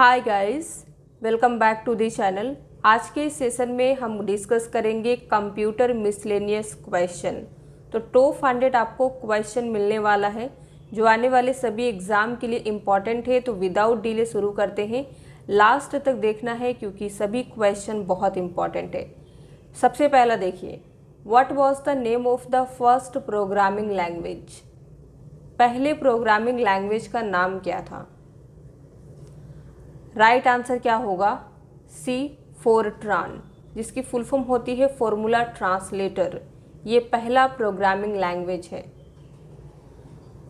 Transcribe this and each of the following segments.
Hi guys, welcome back to the channel. आज के इस सेशन में हम डिस्कस करेंगे कंप्यूटर मिसलेनियस क्वेश्चन। तो टॉप 100 आपको क्वेश्चन मिलने वाला है जो आने वाले सभी एग्ज़ाम के लिए इम्पॉर्टेंट है। तो विदाउट डिले शुरू करते हैं, लास्ट तक देखना है क्योंकि सभी क्वेश्चन बहुत इम्पॉर्टेंट है। सबसे पहला देखिए, what was the name of the first programming language. पहले प्रोग्रामिंग लैंग्वेज का नाम क्या था? राइट आंसर क्या होगा? सी फोरट्रान, जिसकी फुल फॉर्म होती है फॉर्मूला ट्रांसलेटर। ये पहला प्रोग्रामिंग लैंग्वेज है।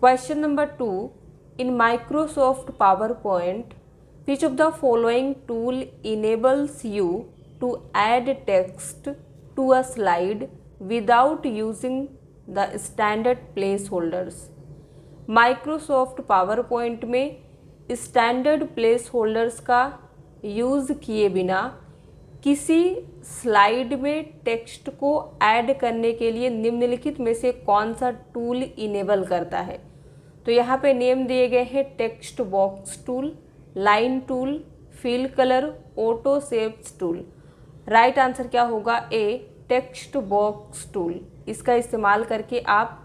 Question number 2, in Microsoft PowerPoint which of the following tool enables you to add text to a slide without using the standard placeholders. Microsoft PowerPoint में standard place holders का use किए बिना किसी slide में text को add करने के लिए निम्नलिखित में से कौन सा टूल इनेबल करता है? तो यहाँ पे नेम दिए गए हैं text box tool, line tool, fill colour, auto shapes tool. Right answer क्या होगा? A text box tool. इसका इस्तेमाल करके आप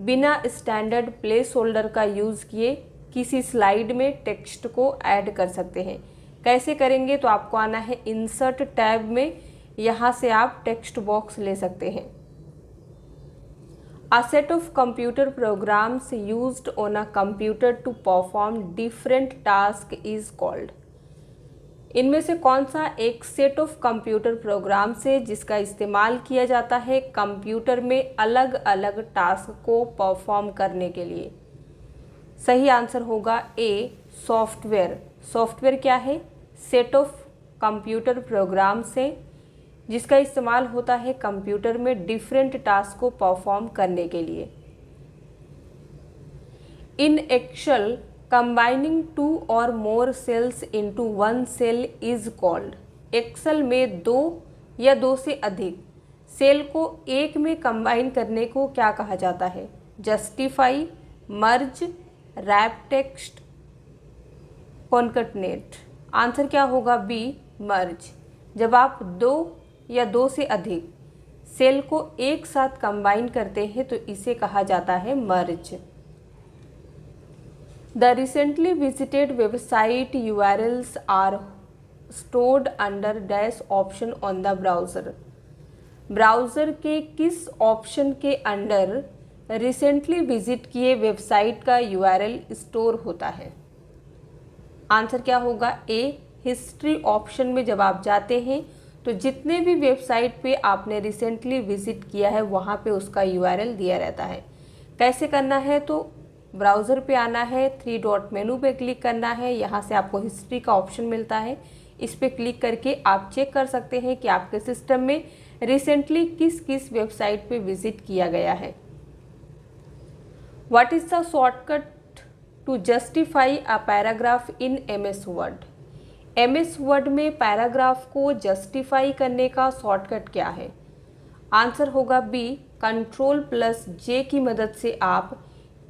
बिना स्टैंडर्ड प्लेस होल्डर का यूज़ किए किसी स्लाइड में टेक्स्ट को ऐड कर सकते हैं। कैसे करेंगे? तो आपको आना है इंसर्ट टैब में, यहाँ से आप टेक्स्ट बॉक्स ले सकते हैं। A set of computer programs used on a computer to perform different tasks is called। इनमें से कौन सा एक सेट ऑफ कंप्यूटर प्रोग्राम से जिसका इस्तेमाल किया जाता है कंप्यूटर में अलग अलग टास्क को परफॉर्म करने के लिए? सही आंसर होगा ए सॉफ्टवेयर। सॉफ्टवेयर क्या है? सेट ऑफ कंप्यूटर प्रोग्राम से जिसका इस्तेमाल होता है कंप्यूटर में डिफरेंट टास्क को परफॉर्म करने के लिए। इन एक्सेल कंबाइनिंग 2 और more cells into 1 cell is called. Excel में 2 या 2 से अधिक सेल को एक में कंबाइन करने को क्या कहा जाता है? जस्टिफाई, मर्ज, रैप टेक्स्ट, कॉन्कैटनेट। आंसर क्या होगा? बी मर्ज। जब आप 2 या 2 से अधिक सेल को एक साथ कंबाइन करते हैं तो इसे कहा जाता है merge. The recently visited website URLs are stored under dash option on the browser. Browser के किस ऑप्शन के अंडर रिसेंटली विजिट किए वेबसाइट का URL स्टोर होता है? आंसर क्या होगा? ए हिस्ट्री ऑप्शन में जब आप जाते हैं तो जितने भी वेबसाइट पे आपने रिसेंटली विजिट किया है वहाँ पे उसका URL दिया रहता है। कैसे करना है? तो ब्राउज़र पे आना है, 3 डॉट मेनू पे क्लिक करना है, यहाँ से आपको हिस्ट्री का ऑप्शन मिलता है। इस पे क्लिक करके आप चेक कर सकते हैं कि आपके सिस्टम में रिसेंटली किस किस वेबसाइट पे विजिट किया गया है। What is the shortcut to justify a paragraph in MS Word? MS Word में पैराग्राफ को जस्टिफाई करने का शॉर्टकट क्या है? आंसर होगा बी Ctrl+J की मदद से आप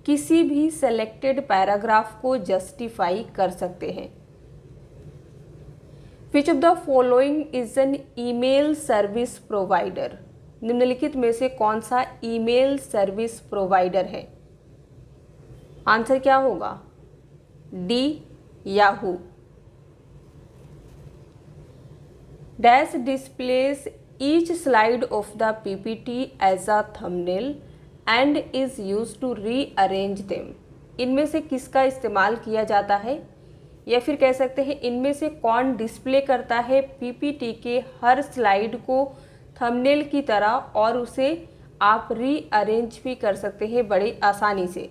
किसी भी सेलेक्टेड पैराग्राफ को जस्टिफाई कर सकते हैं। Which of the following is an email service provider? निम्नलिखित में से कौन सा ईमेल सर्विस प्रोवाइडर है? आंसर क्या होगा? D Yahoo. Dash displays each slide of the PPT as a thumbnail and is use to rearrange them. इनमें से किसका इस्तेमाल किया जाता है, या फिर कह सकते हैं इनमें से कौन डिस्प्ले करता है PPT के हर स्लाइड को थंबनेल की तरह और उसे आप रीअरेंज भी कर सकते हैं बड़ी आसानी से?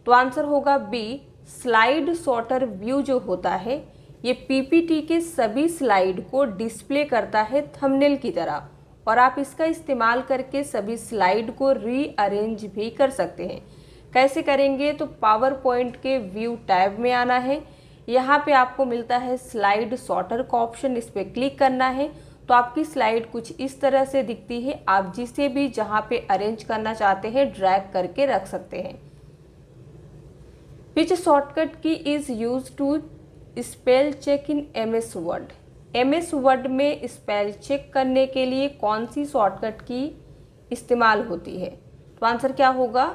तो आंसर होगा बी स्लाइड सॉर्टर व्यू। जो होता है ये PPT के सभी स्लाइड को डिस्प्ले करता है थंबनेल की तरह और आप इसका इस्तेमाल करके सभी स्लाइड को रीअरेंज भी कर सकते हैं। कैसे करेंगे? तो पावर पॉइंट के व्यू टैब में आना है, यहाँ पे आपको मिलता है स्लाइड सॉर्टर का ऑप्शन, इस पर क्लिक करना है तो आपकी स्लाइड कुछ इस तरह से दिखती है। आप जिसे भी जहाँ पे अरेंज करना चाहते हैं ड्रैग करके रख सकते हैं। Which shortcut key is used to spell check in MS Word. MS Word में स्पेल चेक करने के लिए कौन सी शॉर्टकट की इस्तेमाल होती है? तो आंसर क्या होगा?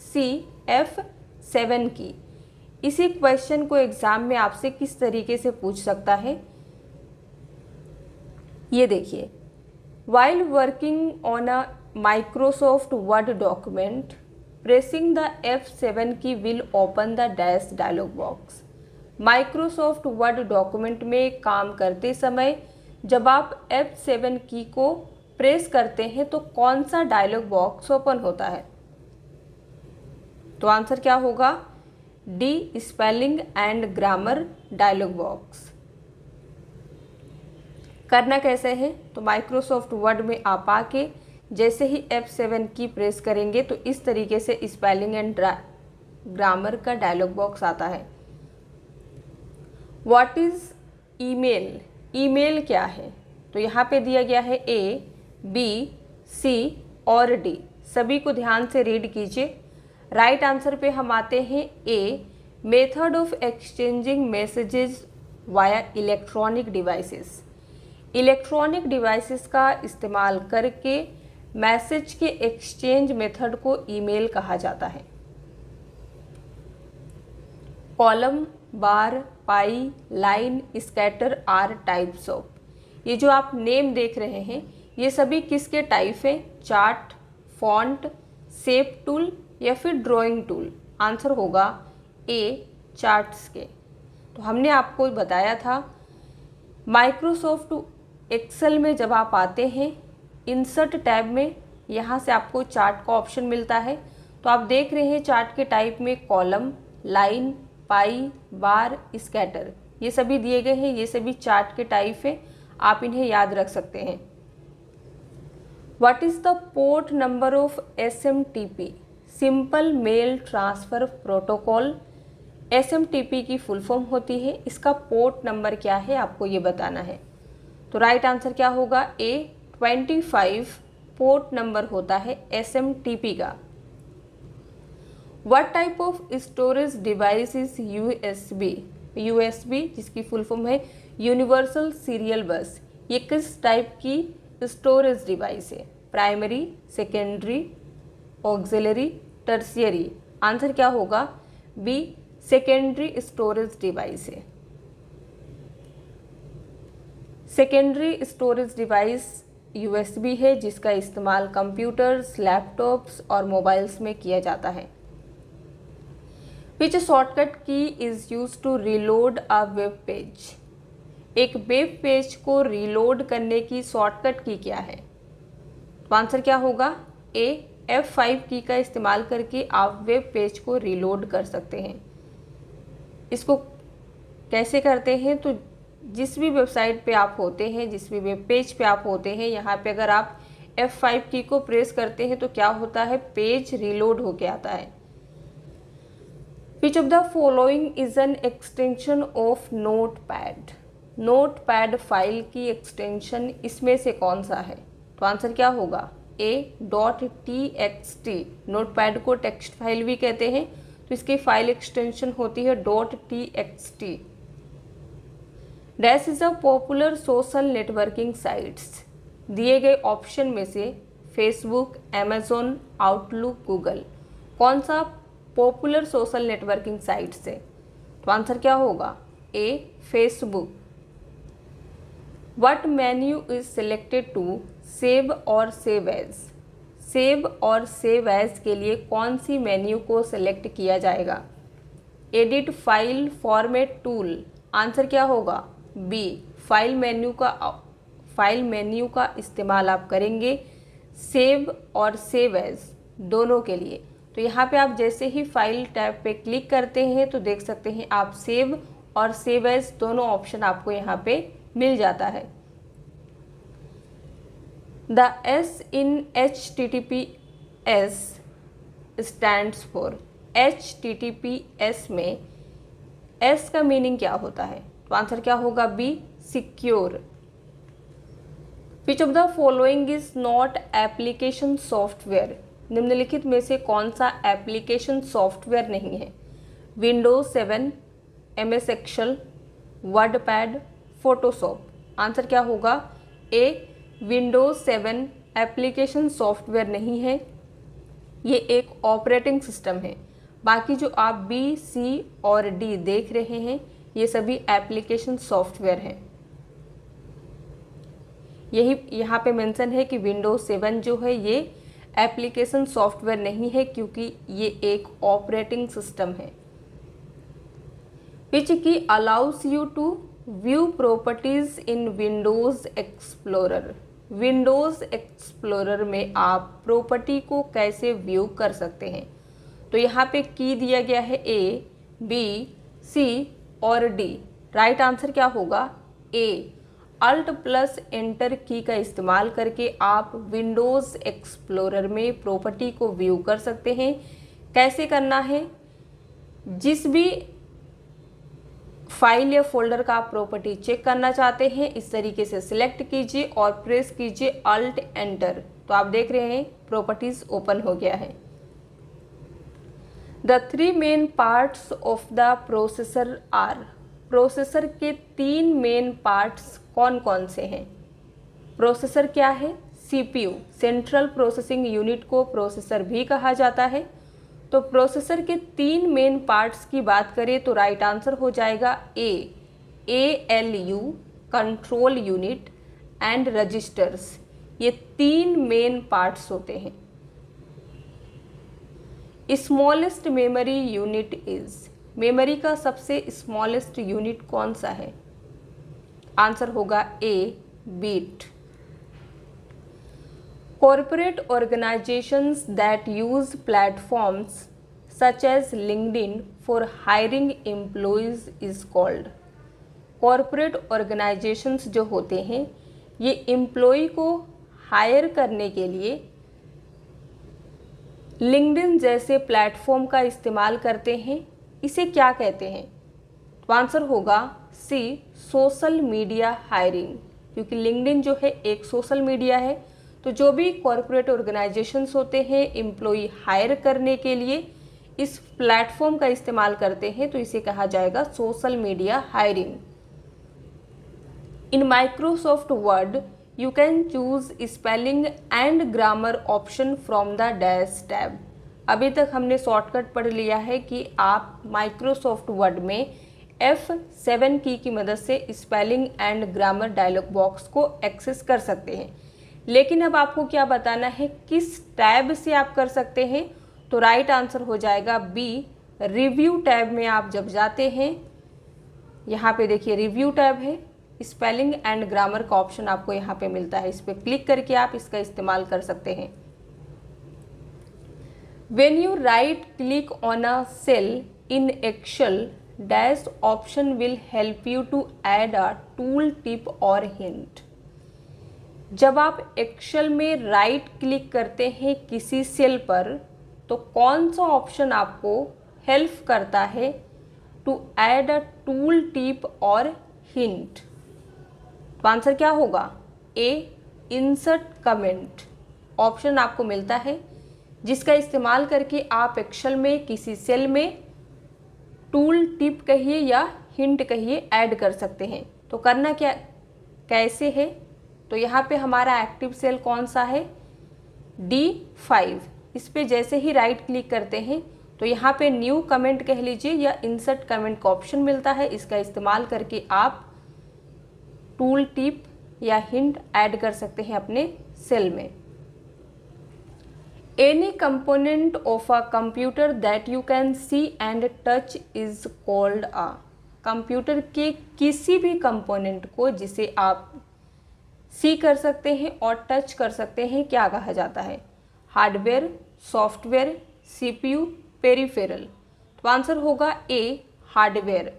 C F7 की। इसी क्वेश्चन को एग्जाम में आपसे किस तरीके से पूछ सकता है, ये देखिए। While working on a Microsoft Word document, pressing the F7 key will open the dash dialog box. Microsoft Word document में काम करते समय जब आप F7 की को प्रेस करते हैं तो कौन सा डायलॉग बॉक्स ओपन होता है? तो आंसर क्या होगा? D spelling and grammar dialog box. करना कैसे है? तो माइक्रोसॉफ्ट वर्ड में आप आके जैसे ही F7 की प्रेस करेंगे तो इस तरीके से स्पेलिंग एंड ग्रामर का डायलॉग बॉक्स आता है। What is email? ईमेल क्या है? तो यहाँ पे दिया गया है A, B, C और D। सभी को ध्यान से रीड कीजिए। राइट आंसर पे हम आते हैं A, method of exchanging messages via electronic devices. Electronic devices का इस्तेमाल करके मैसेज के एक्सचेंज मेथड को ईमेल कहा जाता है। Column, bar, pie, line, scatter are types of. ये जो आप नेम देख रहे हैं ये सभी किसके टाइप है? चार्ट, फॉन्ट, शेप टूल या फिर ड्राइंग टूल। आंसर होगा A, चार्ट्स के। तो हमने आपको बताया था माइक्रोसॉफ्ट एक्सेल में जब आप आते हैं इंसर्ट टैब में, यहाँ से आपको चार्ट का ऑप्शन मिलता है। तो आप देख रहे हैं चार्ट के टाइप में कॉलम, लाइन, पाई, बार, स्कैटर ये सभी दिए गए हैं। ये सभी चार्ट के टाइप है, आप इन्हें याद रख सकते हैं। What is the port number of SMTP? Simple mail transfer protocol. SMTP की फुल फॉर्म होती है। इसका पोर्ट नंबर क्या है आपको ये बताना है। तो राइट आंसर क्या होगा? A 25 पोर्ट नंबर होता है SMTP का। What type of storage device is USB? USB जिसकी फुल फॉर्म है यूनिवर्सल सीरियल बस। ये किस टाइप की स्टोरेज डिवाइस है? Primary, secondary, auxiliary, tertiary. Answer क्या होगा? B सेकेंडरी स्टोरेज डिवाइस है। सेकेंडरी स्टोरेज डिवाइस USB है जिसका इस्तेमाल कंप्यूटर्स, लैपटॉप्स और मोबाइल्स में किया जाता है। Which shortcut key is use to reload a web page? एक वेब पेज को रीलोड करने की शॉर्टकट की क्या है? तो आंसर क्या होगा? A F5 की का इस्तेमाल करके आप वेब पेज को रीलोड कर सकते हैं। इसको कैसे करते हैं? तो जिस भी वेबसाइट पे आप होते हैं, जिस भी वेब पेज पे आप होते हैं, यहाँ पे अगर आप F5 की को प्रेस करते हैं तो क्या होता है? पेज रीलोड होके आता है। Which of the following is an extension of notepad? Notepad file की एक्सटेंशन इसमें से कौन सा है? तो आंसर क्या होगा? A .txt। नोटपैड को टेक्स्ट फाइल भी कहते हैं तो इसकी फाइल एक्सटेंशन होती है .txt। Dash is a popular social networking sites. दिए गए ऑप्शन में से फेसबुक, अमेजोन, आउटलुक, गूगल कौन सा पॉपुलर सोशल नेटवर्किंग साइट्स है? तो आंसर क्या होगा? A Facebook. What menu is selected to save और सेव एज? सेव और सेव एज के लिए कौन सी मेन्यू को सिलेक्ट किया जाएगा? Edit file format tool. Answer क्या होगा? B फाइल मेन्यू का इस्तेमाल आप करेंगे सेव और सेव एज दोनों के लिए। तो यहाँ पे आप जैसे ही फाइल टैब पे क्लिक करते हैं तो देख सकते हैं आप सेव और सेव एज दोनों ऑप्शन आपको यहाँ पे मिल जाता है। The S in HTTPS stands for. HTTPS में S का मीनिंग क्या होता है? तो आंसर क्या होगा? B secure. Which of the following is not application software? निम्नलिखित में से कौन सा एप्लीकेशन सॉफ्टवेयर नहीं है? Windows 7, MS Excel, WordPad, Photoshop. Answer क्या होगा? ए, विंडोज 7 एप्लीकेशन सॉफ्टवेयर नहीं है, ये एक ऑपरेटिंग सिस्टम है। बाकी जो आप बी, सी और डी देख रहे हैं ये सभी एप्लीकेशन सॉफ्टवेयर हैं। यही यहाँ पे मेंशन है कि विंडोज 7 जो है ये एप्लीकेशन सॉफ्टवेयर नहीं है क्योंकि ये एक ऑपरेटिंग सिस्टम है। Which key allows you to view properties in Windows Explorer. Windows Explorer में आप प्रॉपर्टी को कैसे व्यू कर सकते हैं? तो यहाँ पे की दिया गया है ए, बी, सी और डी। राइट आंसर क्या होगा? ए, अल्ट प्लस एंटर की का इस्तेमाल करके आप विंडोज एक्सप्लोरर में प्रॉपर्टी को व्यू कर सकते हैं। कैसे करना है? जिस भी फाइल या फोल्डर का आप प्रॉपर्टी चेक करना चाहते हैं इस तरीके से सिलेक्ट कीजिए और प्रेस कीजिए अल्ट एंटर, तो आप देख रहे हैं प्रॉपर्टीज ओपन हो गया है। The 3 main parts of the processor are. Processor के 3 मेन पार्ट्स कौन कौन से हैं? प्रोसेसर क्या है? सीपीयू, सेंट्रल प्रोसेसिंग यूनिट को प्रोसेसर भी कहा जाता है। तो प्रोसेसर के 3 मेन पार्ट्स की बात करें तो राइट आंसर हो जाएगा A, ALU, control unit and registers. ये 3 मेन पार्ट्स होते हैं। Smallest memory unit is. Memory का सबसे स्मॉलेस्ट यूनिट कौन सा है? आंसर होगा A, bit. Corporate organizations that use platforms such as LinkedIn for hiring employees is called। Corporate organizations जो होते हैं ये एम्प्लॉय को हायर करने के लिए LinkedIn जैसे प्लेटफॉर्म का इस्तेमाल करते हैं, इसे क्या कहते हैं? तो आंसर होगा सी, सोशल मीडिया हायरिंग। क्योंकि LinkedIn जो है एक सोशल मीडिया है, तो जो भी कॉरपोरेट ऑर्गेनाइजेशंस होते हैं एम्प्लॉय हायर करने के लिए इस प्लेटफॉर्म का इस्तेमाल करते हैं, तो इसे कहा जाएगा social media hiring. In Microsoft word you can choose spelling and grammar option from the dash tab. अभी तक हमने शॉर्टकट पढ़ लिया है कि आप माइक्रोसॉफ्ट वर्ड में F7 की मदद से spelling and grammar dialog box को एक्सेस कर सकते हैं। लेकिन अब आपको क्या बताना है, किस टैब से आप कर सकते हैं? तो राइट आंसर हो जाएगा बी, रिव्यू टैब में आप जब जाते हैं, यहाँ पे देखिए रिव्यू टैब है, स्पेलिंग एंड ग्रामर का ऑप्शन आपको यहाँ पे मिलता है, इस पर क्लिक करके आप इसका इस्तेमाल कर सकते हैं। When you right click on a cell in Excel dash option will help you to add a tooltip और हिंट। जब आप एक्सेल में राइट क्लिक करते हैं किसी सेल पर तो कौन सा ऑप्शन आपको हेल्प करता है to add a tooltip और हिंट? तो आंसर क्या होगा? ए, इंसर्ट कमेंट ऑप्शन आपको मिलता है जिसका इस्तेमाल करके आप एक्सेल में किसी सेल में टूल टिप कहिए या हिंट कहिए ऐड कर सकते हैं। तो करना क्या कैसे है? तो यहाँ पे हमारा एक्टिव सेल कौन सा है? D5। इस पे जैसे ही राइट क्लिक करते हैं तो यहाँ पे न्यू कमेंट कह लीजिए या इंसर्ट कमेंट का ऑप्शन मिलता है, इसका इस्तेमाल करके आप टूल टिप या हिंट ऐड कर सकते हैं अपने सेल में। Any component of a computer that you can see and touch is called a. Computer के किसी भी कंपोनेंट को जिसे आप सी कर सकते हैं और टच कर सकते हैं क्या कहा जाता है? Hardware, software, CPU, peripheral. तो आंसर होगा ए, हार्डवेयर।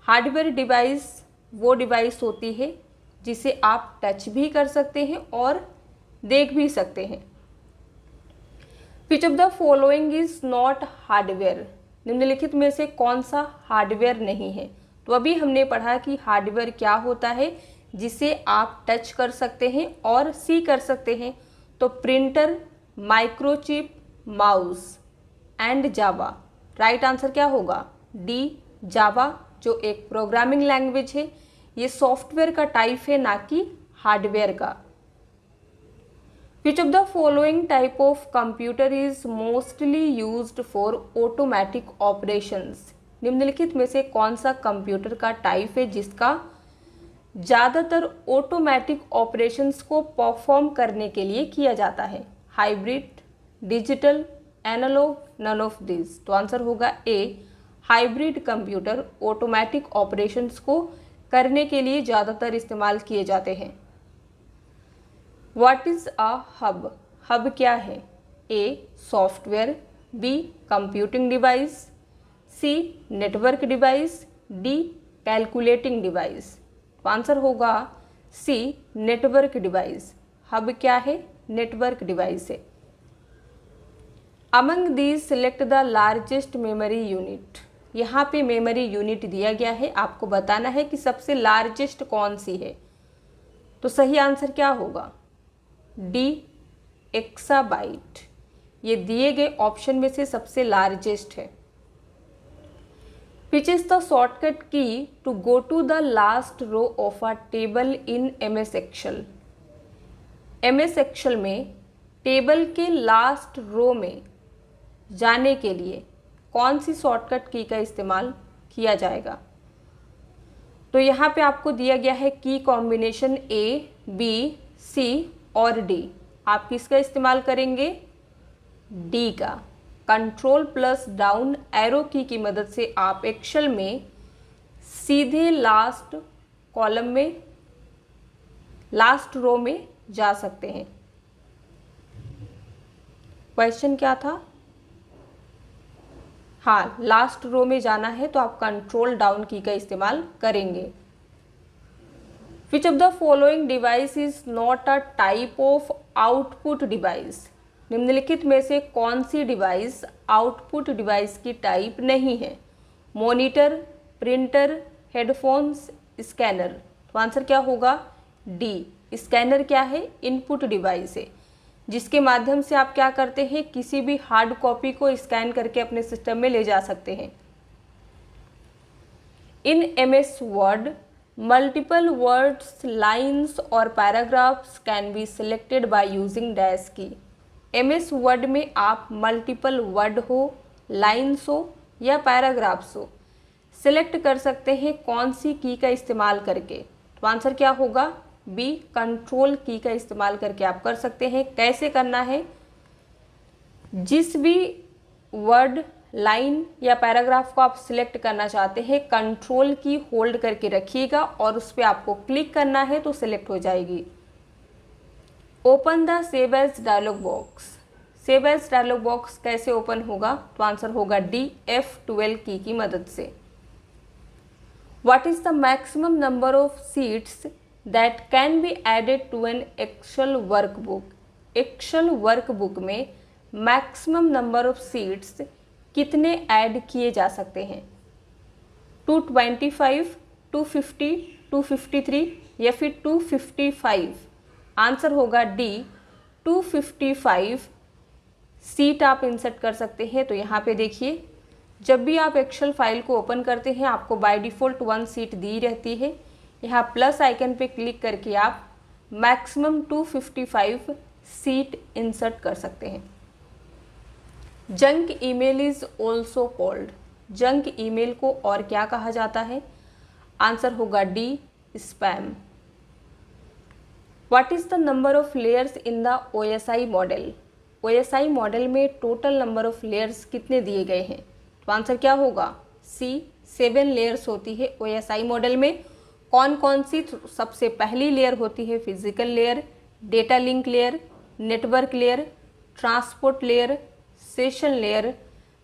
हार्डवेयर डिवाइस वो डिवाइस होती है जिसे आप टच भी कर सकते हैं और देख भी सकते हैं। विच of the following is not hardware. निम्नलिखित में से कौन सा हार्डवेयर नहीं है? तो अभी हमने पढ़ा कि हार्डवेयर क्या होता है जिसे आप टच कर सकते हैं और सी कर सकते हैं। तो printer, microchip, mouse and Java. Right answer क्या होगा? डी, जावा जो एक प्रोग्रामिंग लैंग्वेज है, ये सॉफ्टवेयर का टाइप है, ना कि हार्डवेयर का। Which of the following type of computer is mostly used for automatic operations? निम्नलिखित में से कौन सा कंप्यूटर का टाइप है जिसका ज़्यादातर ऑटोमेटिक ऑपरेशंस को परफॉर्म करने के लिए किया जाता है? Hybrid, digital, analogue, none of this. तो आंसर होगा A, hybrid computer automatic operations को करने के लिए ज़्यादातर इस्तेमाल किए जाते हैं। What is a hub? Hub क्या है? A, software, B, computing device, C, network device, D, calculating device. तो आंसर होगा सी, नेटवर्क डिवाइस। हब क्या है? नेटवर्क डिवाइस है। Among these select the largest memory unit. यहाँ पे मेमोरी यूनिट दिया गया है, आपको बताना है कि सबसे लार्जेस्ट कौन सी है। तो सही आंसर क्या होगा? D, exabyte. ये दिए गए ऑप्शन में से सबसे लार्जेस्ट है। Which is the shortcut key to go to the last row of a table in MS Excel? MS Excel में टेबल के लास्ट रो में जाने के लिए कौन सी शॉर्टकट की का इस्तेमाल किया जाएगा? तो यहाँ पे आपको दिया गया है की कॉम्बिनेशन A, B, C और D। आप किसका इस्तेमाल करेंगे? D का। कंट्रोल प्लस डाउन एरो की मदद से आप एक्सेल में सीधे लास्ट कॉलम में, लास्ट रो में जा सकते हैं। क्वेश्चन क्या था? हाँ, लास्ट रो में जाना है तो आप कंट्रोल डाउन की का इस्तेमाल करेंगे। Which of the following device is not a type of output device? निम्नलिखित में से कौन सी डिवाइस आउटपुट डिवाइस की टाइप नहीं है? Monitor, printer, headphones, scanner. तो आंसर क्या होगा? डी, स्कैनर क्या है? इनपुट डिवाइस है, जिसके माध्यम से आप क्या करते हैं? किसी भी हार्ड कॉपी को स्कैन करके अपने सिस्टम में ले जा सकते हैं। In MS Word multiple words, lines और paragraphs can be selected by using dash key. MS Word में आप मल्टीपल वर्ड हो, लाइन्स हो या पैराग्राफ्स हो, सिलेक्ट कर सकते हैं कौन सी की का इस्तेमाल करके? तो आंसर क्या होगा? बी, कंट्रोल की का इस्तेमाल करके आप कर सकते हैं। कैसे करना है? जिस भी वर्ड, लाइन या पैराग्राफ को आप सिलेक्ट करना चाहते हैं, कंट्रोल की होल्ड करके रखिएगा और उस पर आपको क्लिक करना है तो सिलेक्ट हो जाएगी। Open the save as dialog box. Save as dialog box कैसे ओपन होगा? तो आंसर होगा डी, F12 की मदद से। What is the maximum number of sheets that can be added to an Excel workbook? Excel workbook में maximum number of sheets कितने add किए जा सकते हैं? 225, 250, 253 या फिर 255? आंसर होगा डी, 255 सीट आप इंसर्ट कर सकते हैं। तो यहाँ पे देखिए, जब भी आप एक्सेल फाइल को ओपन करते हैं आपको बाय डिफ़ॉल्ट 1 सीट दी रहती है। यहाँ प्लस आइकन पे क्लिक करके आप मैक्सिमम 255 सीट इंसर्ट कर सकते हैं। Junk email is also called. Junk email को और क्या कहा जाता है? आंसर होगा D, spam. What is the number of layers in the OSI model? OSI model में टोटल नंबर ऑफ लेयर्स कितने दिए गए हैं? तो आंसर क्या होगा? सी, 7 लेयर्स होती है OSI मॉडल में। कौन कौन सी? सबसे पहली लेयर होती है physical layer, data link layer, network layer, transport layer, session layer,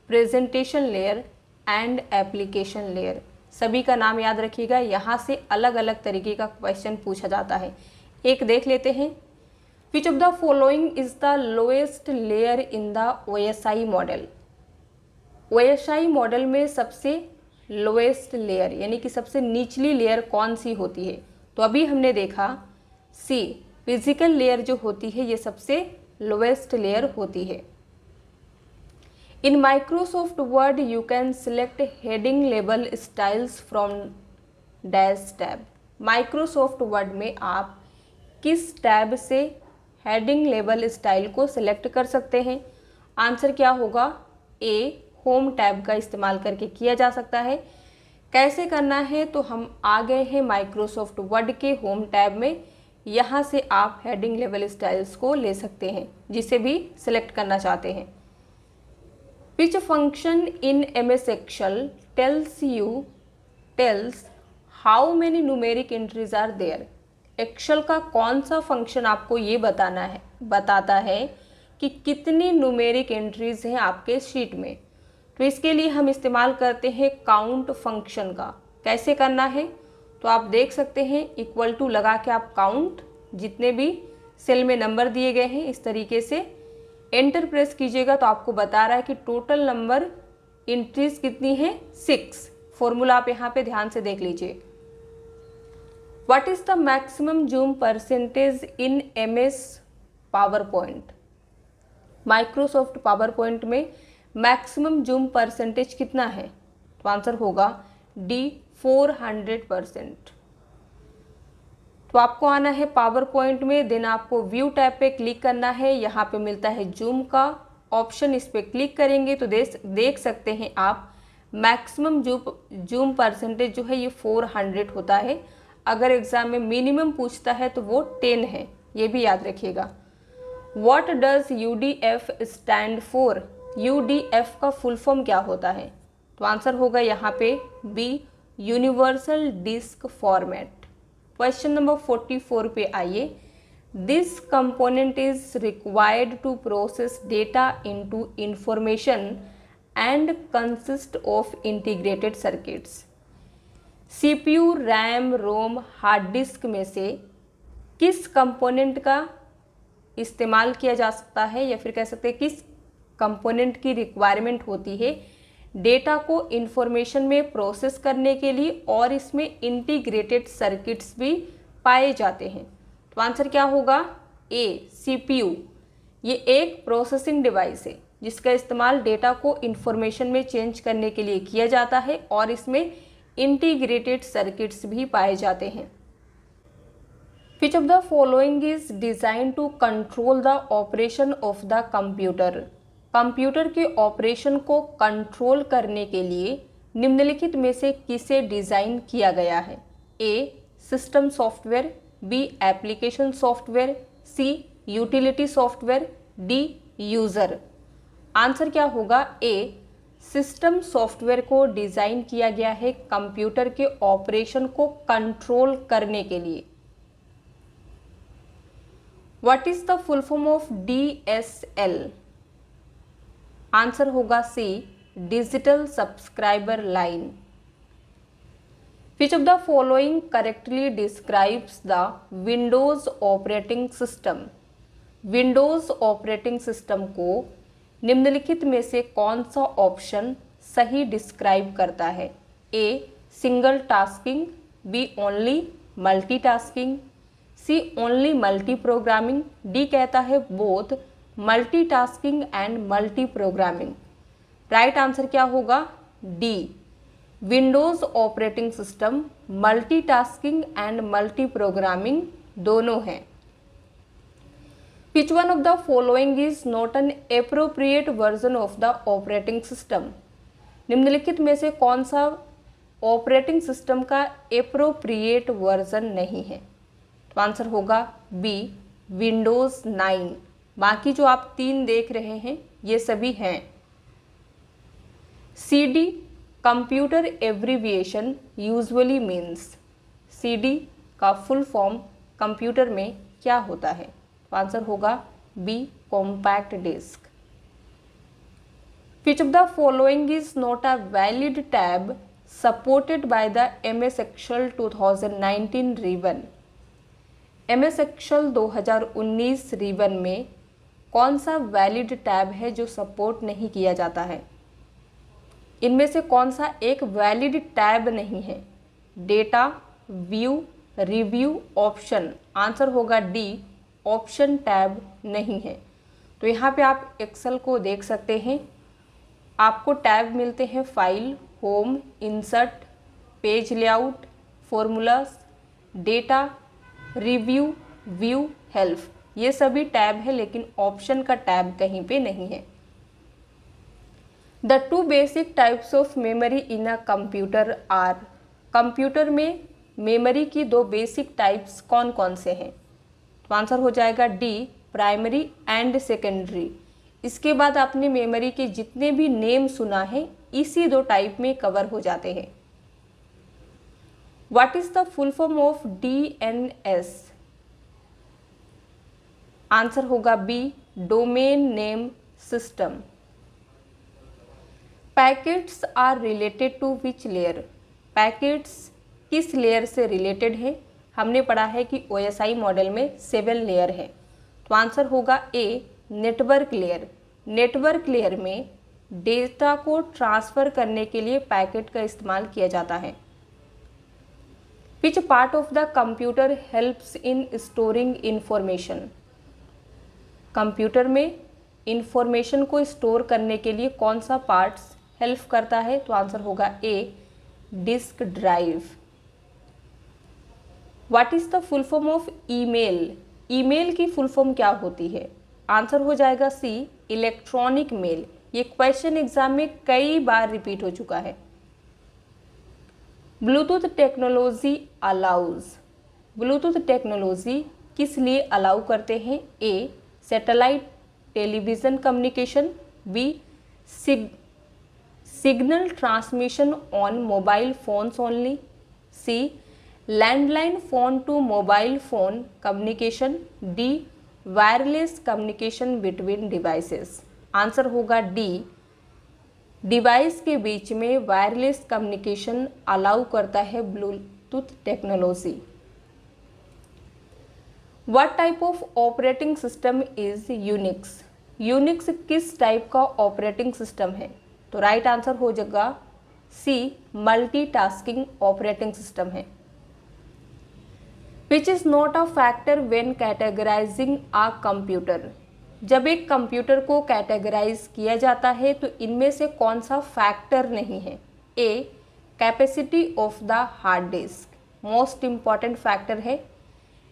presentation layer and application layer. सभी का नाम याद रखिएगा, यहाँ से अलग अलग तरीके का क्वेश्चन पूछा जाता है। एक देख लेते हैं। विच of the following is the lowest layer in the OSI model? OSI model में सबसे लोएस्ट लेयर यानी कि सबसे निचली लेयर कौन सी होती है? तो अभी हमने देखा सी, फिजिकल लेयर जो होती है ये सबसे लोएस्ट लेयर होती है। इन Microsoft word you can select heading label styles from dash tab. Microsoft Word में आप किस टैब से हेडिंग लेबल स्टाइल को सिलेक्ट कर सकते हैं? आंसर क्या होगा? ए, होम टैब का इस्तेमाल करके किया जा सकता है। कैसे करना है? तो हम आ गए हैं माइक्रोसॉफ्ट वर्ड के होम टैब में। यहाँ से आप हेडिंग लेवल स्टाइल्स को ले सकते हैं, जिसे भी सिलेक्ट करना चाहते हैं। Which function in MS Excel tells how many numeric entries are there. Excel का कौन सा फंक्शन आपको ये बताता है कि कितनी न्यूमेरिक एंट्रीज हैं आपके शीट में? तो इसके लिए हम इस्तेमाल करते हैं काउंट फंक्शन का। कैसे करना है? तो आप देख सकते हैं इक्वल टू लगा के आप काउंट, जितने भी सेल में नंबर दिए गए हैं इस तरीके से एंटर प्रेस कीजिएगा तो आपको बता रहा है कि टोटल नंबर एंट्रीज कितनी है? 6। फॉर्मूला आप यहाँ पे ध्यान से देख लीजिए। What is the maximum zoom percentage in MS power point. Microsoft PowerPoint में मैक्सिमम जूम परसेंटेज कितना है? तो आंसर होगा D, 400%। तो आपको आना है पावर पॉइंट में, देन आपको व्यू टैब पे क्लिक करना है। यहाँ पे मिलता है जूम का ऑप्शन, इस पर क्लिक करेंगे तो देख सकते हैं आप मैक्सिमम जूम परसेंटेज जो है ये 400 होता है। अगर एग्जाम में मिनिमम पूछता है तो वो 10 है, ये भी याद रखिएगा। What does UDF stand for. UDF का फुल फॉर्म क्या होता है? तो आंसर होगा यहाँ पे B, universal disk format. Question number 44 पे आइए। This component is required to process data into information and consist of integrated circuits. CPU, RAM, ROM, hard disk में से किस कंपोनेंट का इस्तेमाल किया जा सकता है, या फिर कह सकते हैं किस कंपोनेंट की रिक्वायरमेंट होती है डेटा को इंफॉर्मेशन में प्रोसेस करने के लिए, और इसमें इंटीग्रेटेड सर्किट्स भी पाए जाते हैं? तो आंसर क्या होगा? ए, CPU। ये एक प्रोसेसिंग डिवाइस है जिसका इस्तेमाल डेटा को इंफॉर्मेशन में चेंज करने के लिए किया जाता है, और इसमें इंटीग्रेटेड सर्किट्स भी पाए जाते हैं। Which of the following is designed to control the operation of the computer? Computer के ऑपरेशन को कंट्रोल करने के लिए निम्नलिखित में से किसे डिज़ाइन किया गया है? A, system software, B, application software, C, utility software, D, user. Answer क्या होगा? ए, सिस्टम सॉफ्टवेयर को डिज़ाइन किया गया है कंप्यूटर के ऑपरेशन को कंट्रोल करने के लिए। What is the full form of DSL? Answer होगा C, digital subscriber line. Which of the following correctly describes the Windows operating system. Windows operating system को निम्नलिखित में से कौन सा ऑप्शन सही डिस्क्राइब करता है? A, single tasking, B, only multitasking, C, only multi programming, D कहता है both multitasking and multi programming. Right answer क्या होगा? D, Windows operating system multitasking and multi programming दोनों हैं। Which one of the following is not an appropriate version of the operating system? निम्नलिखित में से कौन सा ऑपरेटिंग सिस्टम का एप्रोप्रिएट वर्जन नहीं है? तो आंसर होगा बी, विंडोज 9। बाकी जो आप 3 देख रहे हैं ये सभी हैं। CD, computer abbreviation usually means. CD का फुल फॉर्म कंप्यूटर में क्या होता है? आंसर होगा B, compact disc. Which of the following is not a valid tab supported by the MS Excel 2019 ribbon. MS Excel 2019 ribbon में कौन सा valid tab है जो सपोर्ट नहीं किया जाता है? इनमें से कौन सा एक वैलिड टैब नहीं है? Data, view, review, option. Answer होगा डी, ऑप्शन टैब नहीं है। तो यहाँ पे आप एक्सेल को देख सकते हैं। आपको टैब मिलते हैं file, home, insert, page layout, formulas, data, review, view, help. ये सभी टैब है, लेकिन ऑप्शन का टैब कहीं पे नहीं है। The two basic types of memory in a computer are. Computer में मेमोरी की दो बेसिक टाइप्स कौन कौन से हैं? तो आंसर हो जाएगा डी, प्राइमरी एंड सेकेंडरी। इसके बाद आपने मेमोरी के जितने भी नेम सुना है इसी दो टाइप में कवर हो जाते हैं। What is the full form of DNS? Answer होगा B, domain name system. Packets are related to which layer? Packets किस लेयर से रिलेटेड है? हमने पढ़ा है कि OSI मॉडल में 7 लेयर है, तो आंसर होगा ए, नेटवर्क लेयर। नेटवर्क लेयर में डेटा को ट्रांसफ़र करने के लिए पैकेट का इस्तेमाल किया जाता है। विच part of the computer helps in storing information? Computer में इंफॉर्मेशन को स्टोर करने के लिए कौन सा पार्ट्स हेल्प करता है? तो आंसर होगा A, disk drive. What is the full form of email? Email की फुल फॉर्म क्या होती है? आंसर हो जाएगा सी, इलेक्ट्रॉनिक मेल। ये क्वेश्चन एग्जाम में कई बार रिपीट हो चुका है। Bluetooth technology allows. Bluetooth technology किस लिए अलाउ करते हैं? A, satellite television communication, B, signal transmission on mobile phones only, C, landline phone to mobile phone communication, D, wireless communication between devices. Answer होगा D, device के बीच में wireless communication allow करता है Bluetooth technology. What type of operating system is Unix? Unix किस type का operating system है? तो राइट आंसर हो जाएगा सी, मल्टीटास्किंग ऑपरेटिंग सिस्टम है। Which is not a factor when categorising a computer? जब एक कंप्यूटर को कैटेगराइज किया जाता है तो इनमें से कौन सा फैक्टर नहीं है? A, capacity of the hard disk, most important factor है।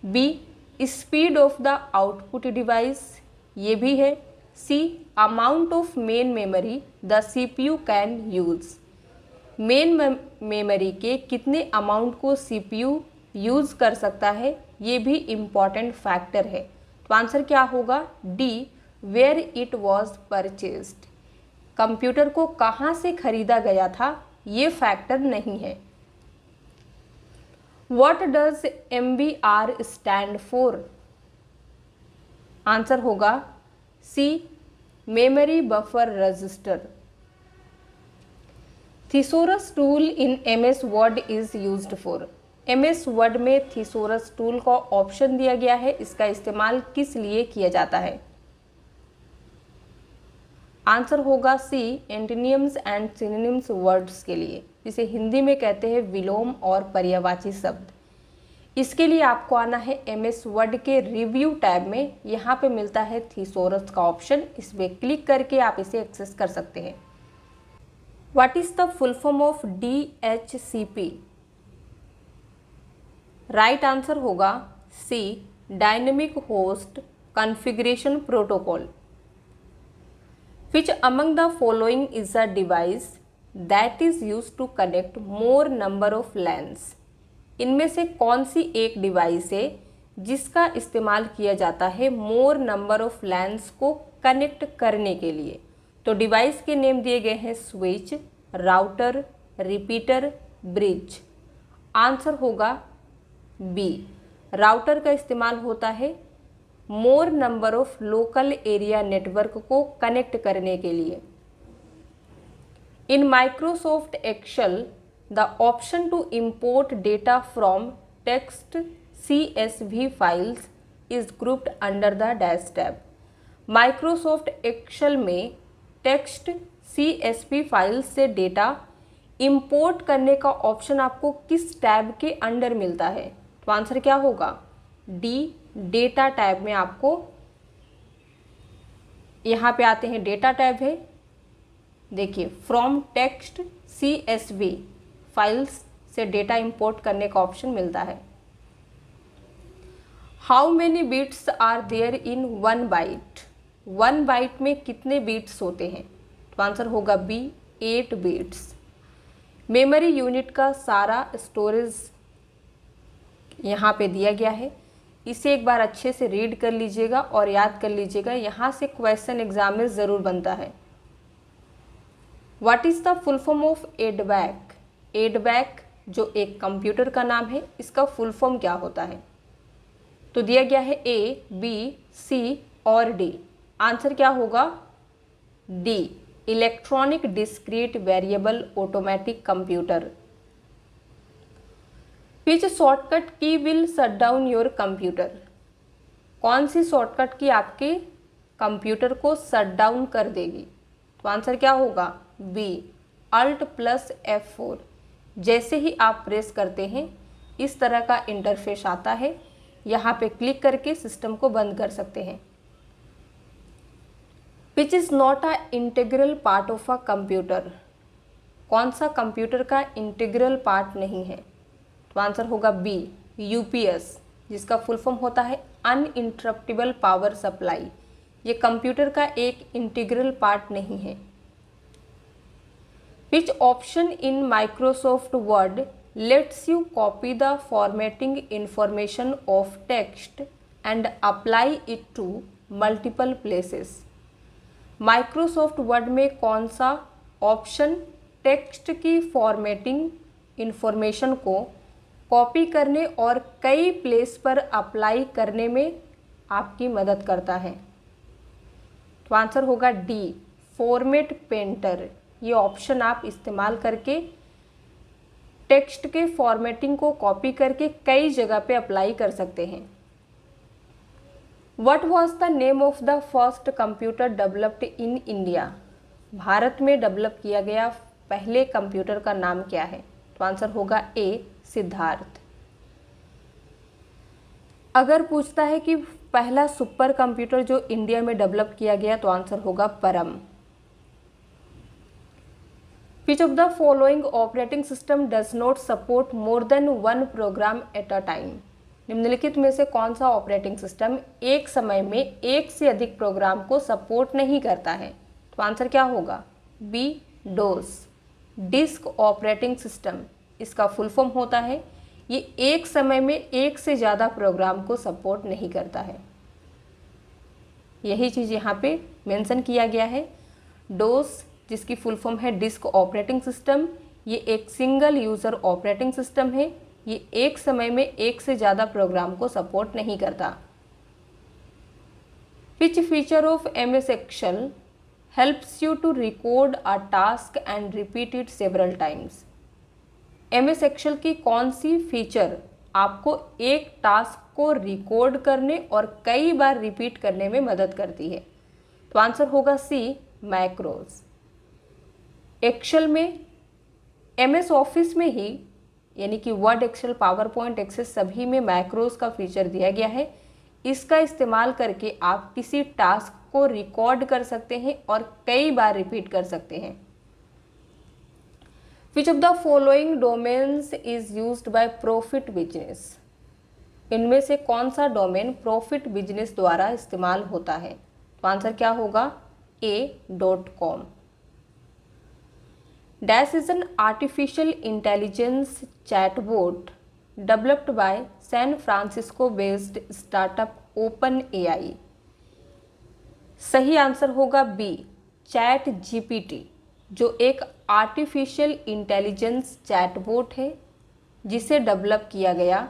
B, speed of the output device, ये भी है। C, amount of main memory the CPU can use, main memory के कितने अमाउंट को CPU यूज कर सकता है, ये भी इम्पॉर्टेंट फैक्टर है। तो आंसर क्या होगा? D, where it was purchased, computer को कहाँ से खरीदा गया था, ये फैक्टर नहीं है। What does MBR stand for? Answer होगा C, memory buffer register. Thesaurus tool in MS Word is used for? MS Word में थिसोरस टूल का ऑप्शन दिया गया है, इसका इस्तेमाल किस लिए किया जाता है? आंसर होगा सी, एंटोनिम्स एंड सिनोनिम्स वर्ड्स के लिए, जिसे हिंदी में कहते हैं विलोम और पर्यायवाची शब्द। इसके लिए आपको आना है MS वर्ड के रिव्यू टैब में, यहाँ पे मिलता है थिसोरस का ऑप्शन, इस पर क्लिक करके आप इसे एक्सेस कर सकते हैं। What is the full form of DHCP? Right answer होगा C, dynamic host configuration protocol. Which among the following is a device that is used to connect more number of LANs? इनमें से कौन सी एक device है जिसका इस्तेमाल किया जाता है मोर नंबर ऑफ लैन्स को कनेक्ट करने के लिए? तो डिवाइस के नेम दिए गए हैं switch, router, repeater, bridge. Answer होगा बी, राउटर का इस्तेमाल होता है more number of local area network को कनेक्ट करने के लिए। In Microsoft Excel the option to import data from text CSV files is grouped under the dash tab. Microsoft Excel में टेक्स्ट CSV फाइल से डेटा इंपोर्ट करने का option आपको किस टैब के अंडर मिलता है? तो आंसर क्या होगा? डी, डेटा टैब में आपको यहाँ पे आते हैं, डेटा टैब है, देखिए फ्रॉम टेक्स्ट CSV फाइल्स से डेटा इंपोर्ट करने का ऑप्शन मिलता है। How many bits are there in 1 byte, 1 byte में कितने बीट्स होते हैं? तो आंसर होगा B 8 बीट्स। मेमोरी यूनिट का सारा स्टोरेज यहाँ पे दिया गया है, इसे एक बार अच्छे से रीड कर लीजिएगा और याद कर लीजिएगा, यहाँ से क्वेश्चन एग्जाम में ज़रूर बनता है। What is the full form of add back? Add back जो एक कंप्यूटर का नाम है, इसका फुल फॉर्म क्या होता है? तो दिया गया है A, B, C और D। आंसर क्या होगा? D, electronic discrete variable automatic computer. Which shortcut key will shut down your computer? कौन सी शॉर्टकट की आपके कंप्यूटर को शट डाउन कर देगी? तो आंसर क्या होगा? B, Alt + F4। जैसे ही आप प्रेस करते हैं इस तरह का इंटरफेस आता है, यहाँ पे क्लिक करके सिस्टम को बंद कर सकते हैं। Which is not a integral part of a computer? कौन सा कंप्यूटर का इंटीग्रल पार्ट नहीं है? तो आंसर होगा B, UPS, जिसका फुल फॉर्म होता है अनइंटरप्टेबल पावर सप्लाई। ये कंप्यूटर का एक इंटीग्रल पार्ट नहीं है। Which option in Microsoft Word lets you copy the formatting information of text and apply it to multiple places? Microsoft Word में कौन सा ऑप्शन टेक्स्ट की फॉर्मेटिंग इंफॉर्मेशन को कॉपी करने और कई प्लेस पर अप्लाई करने में आपकी मदद करता है? तो आंसर होगा D, फॉर्मेट पेंटर। ये ऑप्शन आप इस्तेमाल करके टेक्स्ट के फॉर्मेटिंग को कॉपी करके कई जगह पे अप्लाई कर सकते हैं। What was the name of the first computer developed in India? Bharat में डेवलप किया गया पहले कंप्यूटर का नाम क्या है? तो आंसर होगा A, सिद्धार्थ। अगर पूछता है कि पहला सुपर कंप्यूटर जो इंडिया में डेवलप किया गया, तो आंसर होगा Param. Which of the following operating system does not support more than 1 program at a time? निम्नलिखित में से कौन सा ऑपरेटिंग सिस्टम एक समय में एक से अधिक प्रोग्राम को सपोर्ट नहीं करता है? तो आंसर क्या होगा? B, DOS, disk operating system. इसका फुल फॉर्म होता है, ये एक समय में एक से ज़्यादा प्रोग्राम को सपोर्ट नहीं करता है। यही चीज़ यहाँ पे मेंशन किया गया है। डोस जिसकी फुल फॉर्म है डिस्क ऑपरेटिंग सिस्टम, ये एक सिंगल यूज़र ऑपरेटिंग सिस्टम है, ये एक समय में एक से ज़्यादा प्रोग्राम को सपोर्ट नहीं करता। Which feature of MS Excel helps you to record a task and repeat it several times? MS Excel की कौन सी फीचर आपको एक टास्क को रिकॉर्ड करने और कई बार रिपीट करने में मदद करती है? तो आंसर होगा C, मैक्रोज। एक्सेल में MS ऑफिस में ही यानी कि Word, Excel, PowerPoint, access सभी में मैक्रोज का फीचर दिया गया है। इसका इस्तेमाल करके आप किसी टास्क को रिकॉर्ड कर सकते हैं और कई बार रिपीट कर सकते हैं। Which of the following domains is used by Profit Business? इनमें से कौन सा डोमेन प्रॉफिट बिजनेस द्वारा इस्तेमाल होता है? तो आंसर क्या होगा? A.com। Dash is an artificial intelligence chatbot developed by San Francisco based startup OpenAI। सही आंसर होगा B, ChatGPT, जो एक आर्टिफिशियल इंटेलिजेंस चैटबॉट है जिसे डेवलप किया गया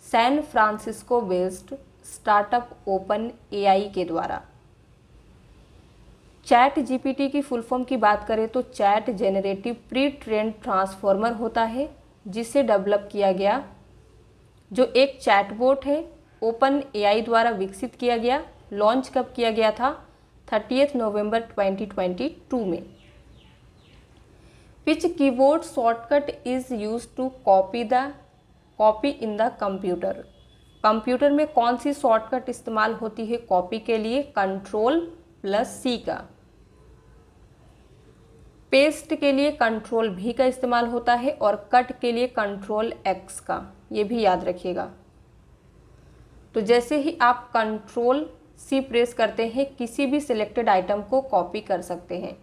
San Francisco based startup OpenAI के द्वारा। ChatGPT की फुल फॉर्म की बात करें तो chat generative pre trend transformer होता है जिसे डेवलप किया गया, जो एक चैटबॉट है OpenAI द्वारा विकसित किया गया। लॉन्च कब किया गया था? 30 नवंबर 2022 में। Which keyboard shortcut is used to copy in the computer? Computer में कौन सी शॉर्टकट इस्तेमाल होती है कॉपी के लिए? Ctrl+C का। पेस्ट के लिए कंट्रोल V का इस्तेमाल होता है और कट के लिए कंट्रोल X का, ये भी याद रखिएगा। तो जैसे ही आप कंट्रोल C प्रेस करते हैं किसी भी सिलेक्टेड आइटम को कॉपी कर सकते हैं।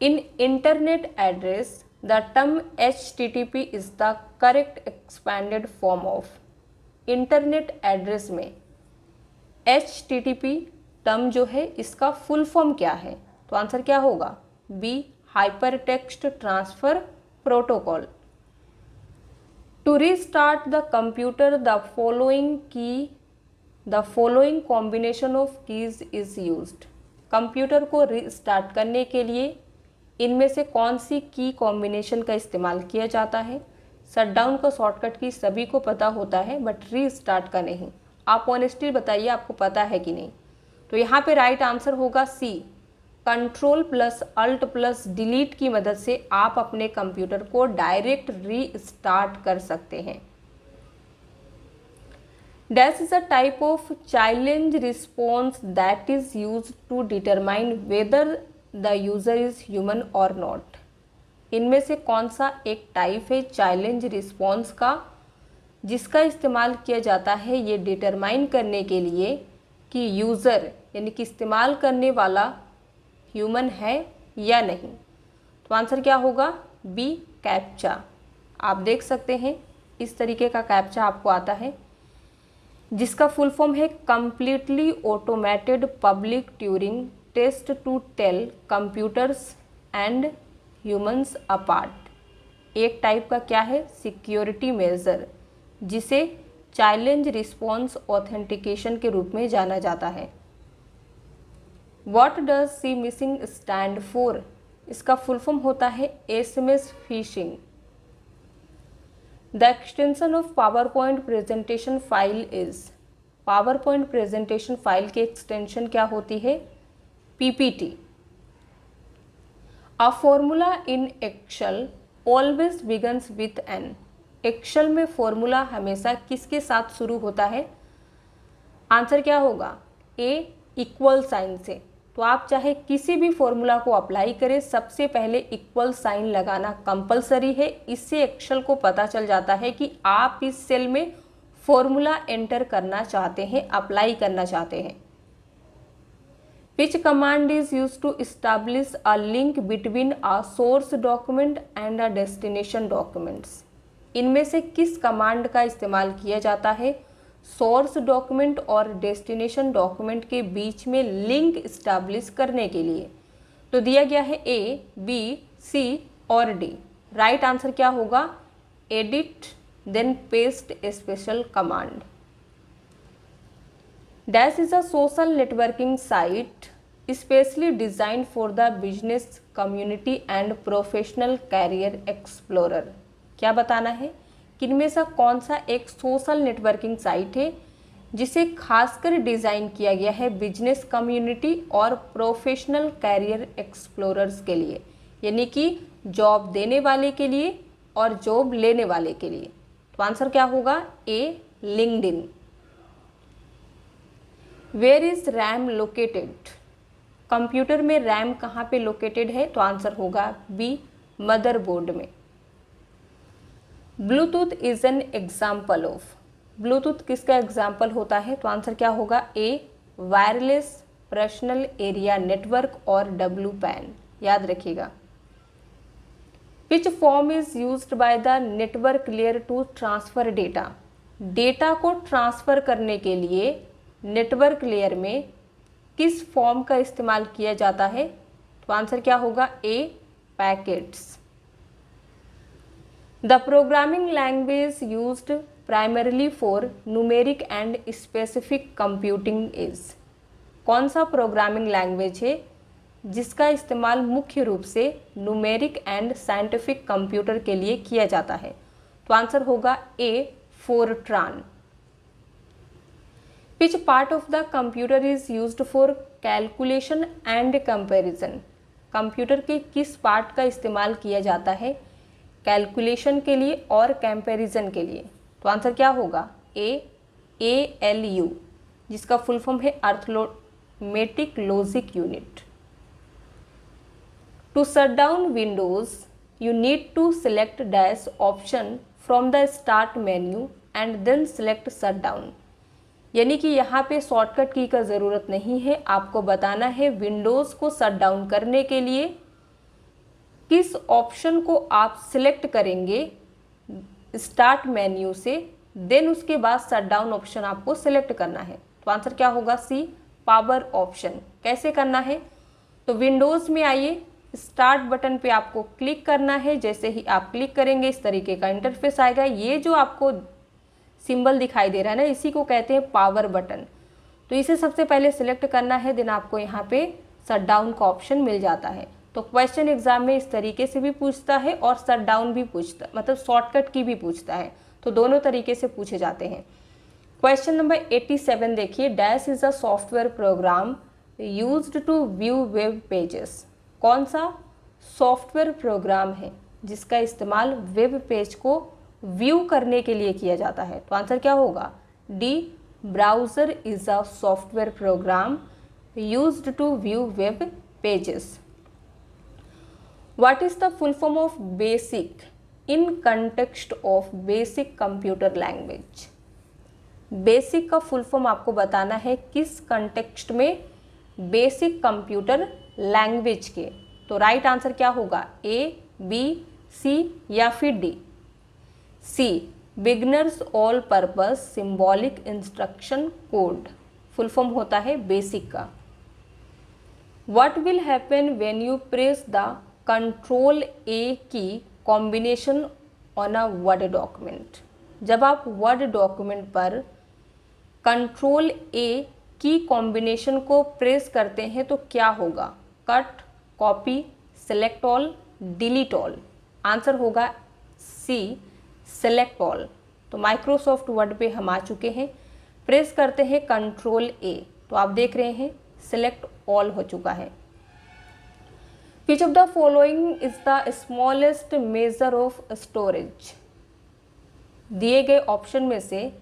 In internet address the term HTTP is the correct expanded form of. Internet address में HTTP टर्म जो है इसका फुल फॉर्म क्या है? तो आंसर क्या होगा? B, hyper text transfer protocol. To restart the computer the following combination of keys is used. Computer को रीस्टार्ट करने के लिए इनमें से कौन सी की कॉम्बिनेशन का इस्तेमाल किया जाता है? शटडाउन का शॉर्टकट की सभी को पता होता है बट रीस्टार्ट का नहीं। आप ऑनेस्टली बताइए आपको पता है कि नहीं। तो यहाँ पे राइट आंसर होगा C, control plus alt plus delete की मदद से आप अपने कंप्यूटर को डायरेक्ट रीस्टार्ट कर सकते हैं। Dash is a type of challenge response that is used to determine whether the user is human और नॉट। इनमें से कौन सा एक टाइप है चैलेंज रिस्पॉन्स का जिसका इस्तेमाल किया जाता है ये डिटरमाइन करने के लिए कि यूज़र यानी कि इस्तेमाल करने वाला ह्यूमन है या नहीं? तो आंसर क्या होगा? B, captcha. आप देख सकते हैं इस तरीके का कैप्चा आपको आता है जिसका फुल फॉर्म है completely automated public Turing test to tell computers and humans apart. एक टाइप का क्या है? सिक्योरिटी मेजर जिसे चैलेंज रिस्पॉन्स ऑथेंटिकेशन के रूप में जाना जाता है। What does smishing stand for? इसका फुल फॉर्म होता है SMS phishing. The extension of PowerPoint presentation file is. PowerPoint presentation file की एक्सटेंशन क्या होती है? PPT। A formula in Excel always begins with an. Excel में formula हमेशा किसके साथ शुरू होता है? आंसर क्या होगा? ए, इक्वल साइन से। तो आप चाहे किसी भी फॉर्मूला को अप्लाई करें सबसे पहले इक्वल साइन लगाना कंपलसरी है। इससे एक्सेल को पता चल जाता है कि आप इस सेल में फॉर्मूला एंटर करना चाहते हैं, अप्लाई करना चाहते हैं। Which command is used to establish a link between a source document and a destination documents. इनमें से किस कमांड का इस्तेमाल किया जाता है सोर्स डॉक्यूमेंट और डेस्टिनेशन डॉक्यूमेंट के बीच में लिंक इस्टेब्लिश करने के लिए? तो दिया गया है A, B, C और D। राइट आंसर क्या होगा? Edit then paste a special command. Dash is a social networking site specially design for the business community and professional career explorer. क्या बताना है? किनमें से कौन सा एक सोशल नेटवर्किंग साइट है जिसे खासकर डिज़ाइन किया गया है बिजनेस कम्युनिटी और प्रोफेशनल कैरियर एक्सप्लोरर्स के लिए, यानी कि जॉब देने वाले के लिए और जॉब लेने वाले के लिए? तो आंसर क्या होगा? A, LinkedIn. Where is RAM located? Computer में रैम कहाँ पे लोकेटेड है? तो आंसर होगा बी, मदरबोर्ड में। Bluetooth is an example of. Bluetooth किसका एग्जाम्पल होता है? तो आंसर क्या होगा? A, wireless personal area network और WPAN। याद रखिएगा। Which form is used by the network layer to transfer data? Data को ट्रांसफर करने के लिए नेटवर्क लेयर में किस फॉर्म का इस्तेमाल किया जाता है? तो आंसर क्या होगा? ए, packets. The programming language used primarily for numeric and specific computing is। कौन सा प्रोग्रामिंग लैंग्वेज है जिसका इस्तेमाल मुख्य रूप से न्यूमेरिक एंड साइंटिफिक कंप्यूटर के लिए किया जाता है? तो आंसर होगा A, FORTRAN. Which part of the computer is used for calculation and comparison? Computer के किस पार्ट का इस्तेमाल किया जाता है कैलकुलेशन के लिए और कंपैरिजन के लिए? तो आंसर क्या होगा? ए, ALU, जिसका फुल फॉर्म है arithmetic logic unit. To shut down Windows you need to select dash option from the start menu and then select shut down. यानी कि यहाँ पे शॉर्टकट की का ज़रूरत नहीं है, आपको बताना है विंडोज़ को शट डाउन करने के लिए किस ऑप्शन को आप सिलेक्ट करेंगे स्टार्ट मेन्यू से, देन उसके बाद शट डाउन ऑप्शन आपको सिलेक्ट करना है। तो आंसर क्या होगा? सी, पावर ऑप्शन। कैसे करना है? तो विंडोज़ में आइए, स्टार्ट बटन पे आपको क्लिक करना है। जैसे ही आप क्लिक करेंगे इस तरीके का इंटरफेस आएगा। ये जो आपको सिंबल दिखाई दे रहा है ना, इसी को कहते हैं पावर बटन। तो इसे सबसे पहले सिलेक्ट करना है, देन आपको यहाँ पे शट डाउन का ऑप्शन मिल जाता है। तो क्वेश्चन एग्जाम में इस तरीके से भी पूछता है और शट डाउन भी पूछता, मतलब शॉर्टकट की भी पूछता है। तो दोनों तरीके से पूछे जाते हैं। क्वेश्चन नंबर 87 देखिए, dash is a software program used to view web pages. कौन सा सॉफ्टवेयर प्रोग्राम है जिसका इस्तेमाल वेब पेज को व्यू करने के लिए किया जाता है? तो आंसर क्या होगा? D, browser is a software program used to view web pages. What is the full form of BASIC in context of basic computer language? BASIC का फुल फॉर्म आपको बताना है किस कंटेक्स्ट में? बेसिक कंप्यूटर लैंग्वेज के। तो right answer क्या होगा? ए, बी, सी या फिर D? C, beginners all purpose symbolic instruction code full form होता है बेसिक का। What will happen when you press the control A key combination on a Word document? जब आप वर्ड डॉक्यूमेंट पर कंट्रोल ए की कॉम्बिनेशन को press करते हैं तो क्या होगा? Cut, copy, select all, delete all? Answer होगा सी, सेलेक्ट ऑल। तो माइक्रोसॉफ्ट वर्ड पे हम आ चुके हैं, प्रेस करते हैं कंट्रोल ए, तो आप देख रहे हैं सेलेक्ट ऑल हो चुका है। Which of the following is the smallest measure of storage? दिए गए ऑप्शन में से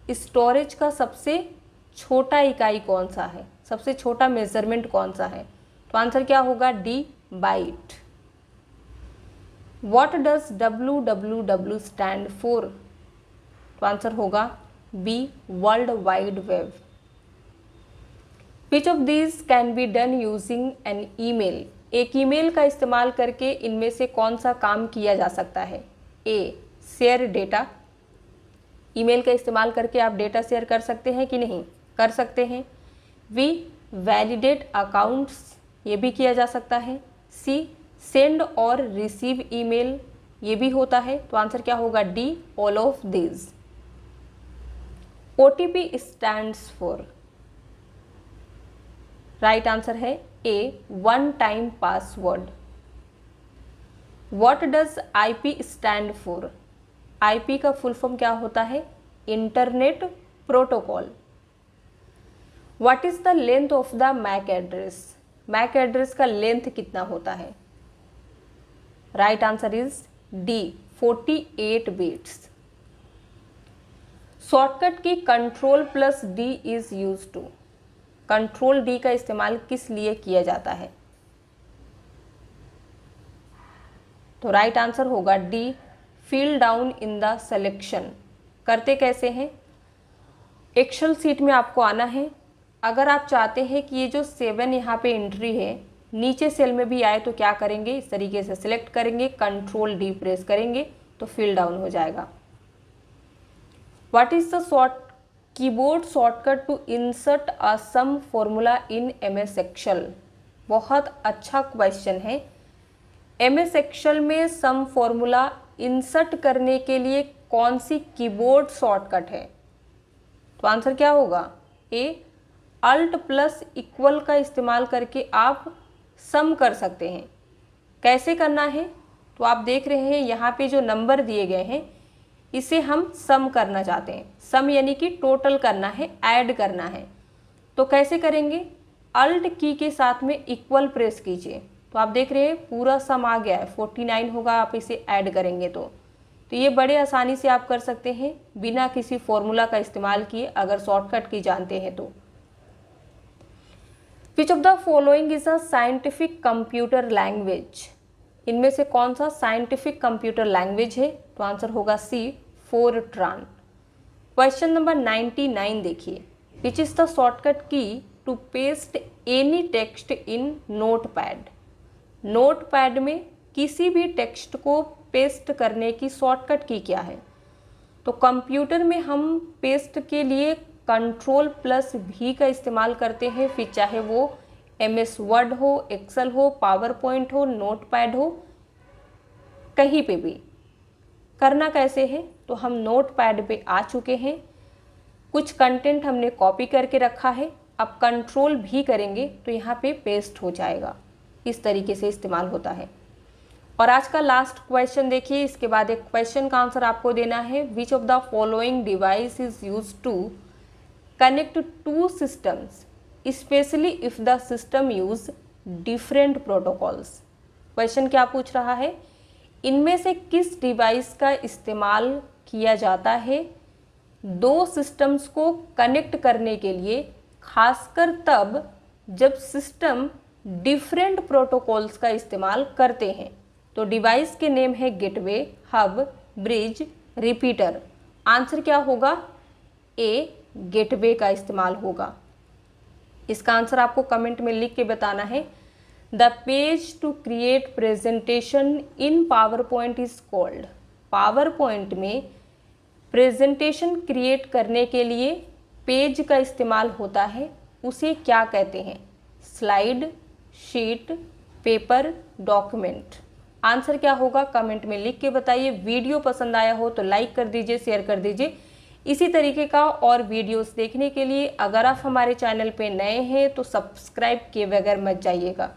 स्टोरेज का सबसे छोटा इकाई कौन सा है? सबसे छोटा मेजरमेंट कौन सा है? तो आंसर क्या होगा? D, byte. What does www stand for? तो आंसर होगा B, world wide web. Which of these can be done using an email? एक ईमेल का इस्तेमाल करके इनमें से कौन सा काम किया जा सकता है? ए, शेयर डेटा। ईमेल का इस्तेमाल करके आप डेटा शेयर कर सकते हैं कि नहीं? कर सकते हैं। बी, वैलिडेट अकाउंट्स, ये भी किया जा सकता है। सी, सेंड और रिसीव ईमेल, ये भी होता है। तो आंसर क्या होगा? D, all of these. OTP stands for? Right answer है A, one time password. What does IP stand for? IP का फुल फॉर्म क्या होता है? Internet protocol. What is the length of the MAC address? MAC address का length कितना होता है? Right answer is D, 48 bits. Shortcut key control plus D is use to? Control D का इस्तेमाल किस लिए किया जाता है? तो राइट आंसर होगा D, fill down in the selection. करते कैसे हैं? एक्सेल सीट में आपको आना है। अगर आप चाहते हैं कि ये जो 7 यहाँ पे एंट्री है नीचे सेल में भी आए तो क्या करेंगे? इस तरीके से सिलेक्ट करेंगे, कंट्रोल डी प्रेस करेंगे तो फिल डाउन हो जाएगा। What is the keyboard shortcut to insert a sum formula in MS Excel? बहुत अच्छा क्वेश्चन है। MS एक्सेल में सम फॉर्मूला इंसर्ट करने के लिए कौन सी कीबोर्ड शॉर्टकट है? तो आंसर क्या होगा? ए, अल्ट प्लस इक्वल का इस्तेमाल करके आप सम कर सकते हैं। कैसे करना है? तो आप देख रहे हैं यहाँ पे जो नंबर दिए गए हैं इसे हम सम करना चाहते हैं। सम यानी कि टोटल करना है, ऐड करना है। तो कैसे करेंगे? अल्ट की के साथ में इक्वल प्रेस कीजिए तो आप देख रहे हैं पूरा सम आ गया है, 49 होगा। आप इसे ऐड करेंगे तो ये बड़े आसानी से आप कर सकते हैं बिना किसी फॉर्मूला का इस्तेमाल किए, अगर शॉर्टकट की जानते हैं तो। विच of the following is a scientific computer language, इनमें से कौन सा साइंटिफिक कंप्यूटर लैंग्वेज है? तो आंसर होगा सी, फोरट्रान। क्वेश्चन नंबर 99 देखिए, which is the shortcut key to paste any text in notepad. Notepad में किसी भी टेक्स्ट को पेस्ट करने की शॉर्टकट की क्या है? तो कंप्यूटर में हम पेस्ट के लिए Ctrl+V का इस्तेमाल करते हैं, फिर चाहे वो MS वर्ड हो, एक्सेल हो, पावर पॉइंट हो, नोटपैड हो, कहीं पे भी। करना कैसे है? तो हम नोटपैड पे आ चुके हैं, कुछ कंटेंट हमने कॉपी करके रखा है, अब Ctrl+V करेंगे तो यहाँ पे पेस्ट हो जाएगा। इस तरीके से इस्तेमाल होता है। और आज का लास्ट क्वेश्चन देखिए, इसके बाद एक क्वेश्चन का आंसर आपको देना है। Which of the following device is use to connect to systems specially if the system use different protocols. Question क्या पूछ रहा है? इनमें से किस डिवाइस का इस्तेमाल किया जाता है दो सिस्टम्स को कनेक्ट करने के लिए, खासकर तब जब सिस्टम डिफरेंट प्रोटोकॉल्स का इस्तेमाल करते हैं? तो डिवाइस के नेम है gateway, hub, bridge, repeater. Answer क्या होगा? ए, गेटवे का इस्तेमाल होगा। इसका आंसर आपको कमेंट में लिख के बताना है। The page to create presentation in PowerPoint is called. PowerPoint में प्रेजेंटेशन क्रिएट करने के लिए पेज का इस्तेमाल होता है, उसे क्या कहते हैं? Slide, sheet, paper, document. Answer क्या होगा कमेंट में लिख के बताइए। वीडियो पसंद आया हो तो लाइक कर दीजिए, शेयर कर दीजिए। इसी तरीके का और वीडियोस देखने के लिए अगर आप हमारे चैनल पे नए हैं तो सब्सक्राइब किए बगैर मत जाइएगा।